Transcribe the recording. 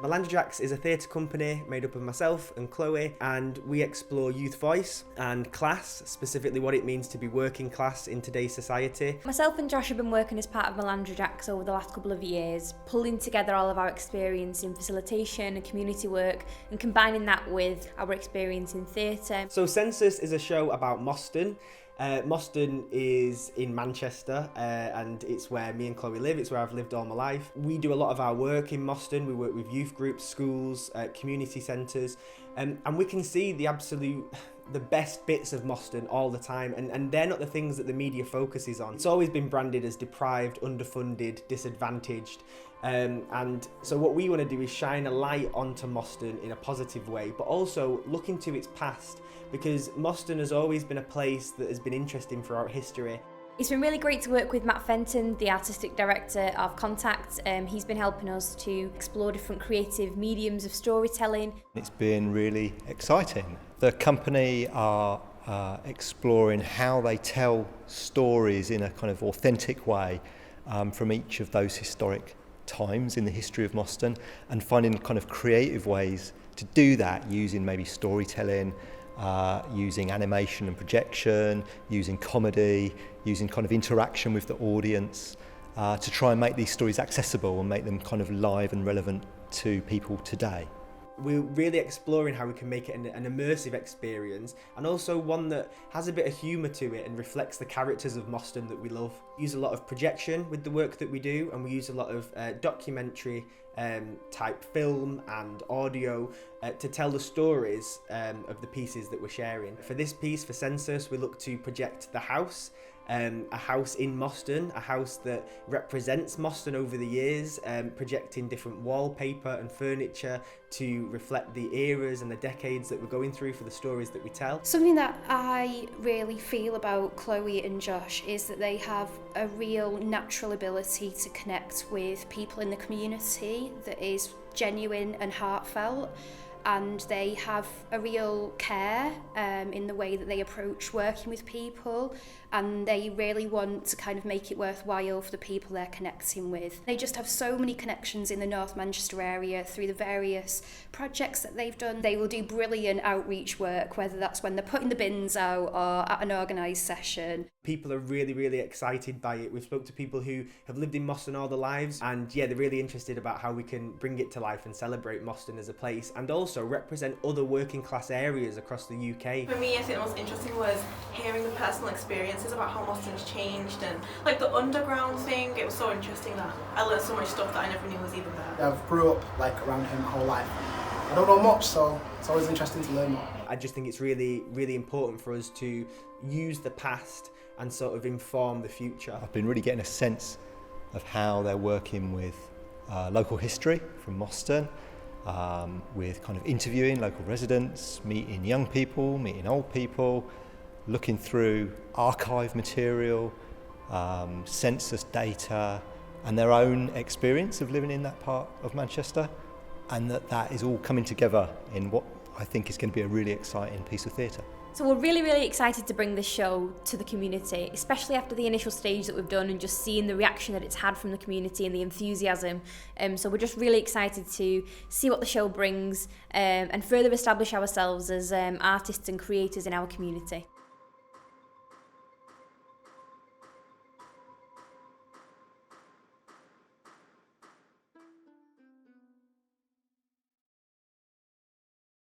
Melandrajax is a theatre company made up of myself and Chloe, and we explore youth voice and class, specifically what it means to be working class in today's society. Myself and Josh have been working as part of Melandrajax over the last couple of years, pulling together all of our experience in facilitation and community work and combining that with our experience in theatre. So Census is a show about Moston. Moston is in Manchester, and it's where me and Chloe live. It's where I've lived all my life. We do a lot of our work in Moston. We work with youth groups, schools, community centres, and we can see the best bits of Moston all the time, and they're not the things that the media focuses on. It's always been branded as deprived, underfunded, disadvantaged, and so what we want to do is shine a light onto Moston in a positive way, but also look into its past, because Moston has always been a place that has been interesting throughout history. It's been really great to work with Matt Fenton, the Artistic Director of CONTACT. He's been helping us to explore different creative mediums of storytelling. It's been really exciting. The company are exploring how they tell stories in a kind of authentic way from each of those historic times in the history of Moston, and finding kind of creative ways to do that using maybe storytelling, using animation and projection, using comedy, using kind of interaction with the audience, to try and make these stories accessible and make them kind of live and relevant to people today. We're really exploring how we can make it an immersive experience, and also one that has a bit of humour to it and reflects the characters of Moston that we love. We use a lot of projection with the work that we do, and we use a lot of documentary type film and audio to tell the stories of the pieces that we're sharing. For this piece, for Census, we look to project the house. A house in Moston, a house that represents Moston over the years, projecting different wallpaper and furniture to reflect the eras and the decades that we're going through for the stories that we tell. Something that I really feel about Chloe and Josh is that they have a real natural ability to connect with people in the community that is genuine and heartfelt. And they have a real care in the way that they approach working with people, and they really want to kind of make it worthwhile for the people they're connecting with. They just have so many connections in the North Manchester area through the various projects that they've done. They will do brilliant outreach work, whether that's when they're putting the bins out or at an organised session. People are really, really excited by it. We've spoke to people who have lived in Moston all their lives, and yeah, they're really interested about how we can bring it to life and celebrate Moston as a place, and also represent other working class areas across the UK. For me, I think the most interesting was hearing the personal experiences about how Moston's changed, and like the underground thing. It was so interesting that I learned so much stuff that I never knew was even there. I've grew up like around him my whole life. I don't know much, so it's always interesting to learn more. I just think it's really, really important for us to use the past and sort of inform the future. I've been really getting a sense of how they're working with local history from Moston, with kind of interviewing local residents, meeting young people, meeting old people, looking through archive material, census data, and their own experience of living in that part of Manchester, and that is all coming together in what I think is going to be a really exciting piece of theatre. So we're really, really excited to bring this show to the community, especially after the initial stage that we've done and just seeing the reaction that it's had from the community and the enthusiasm. So we're just really excited to see what the show brings and further establish ourselves as artists and creators in our community.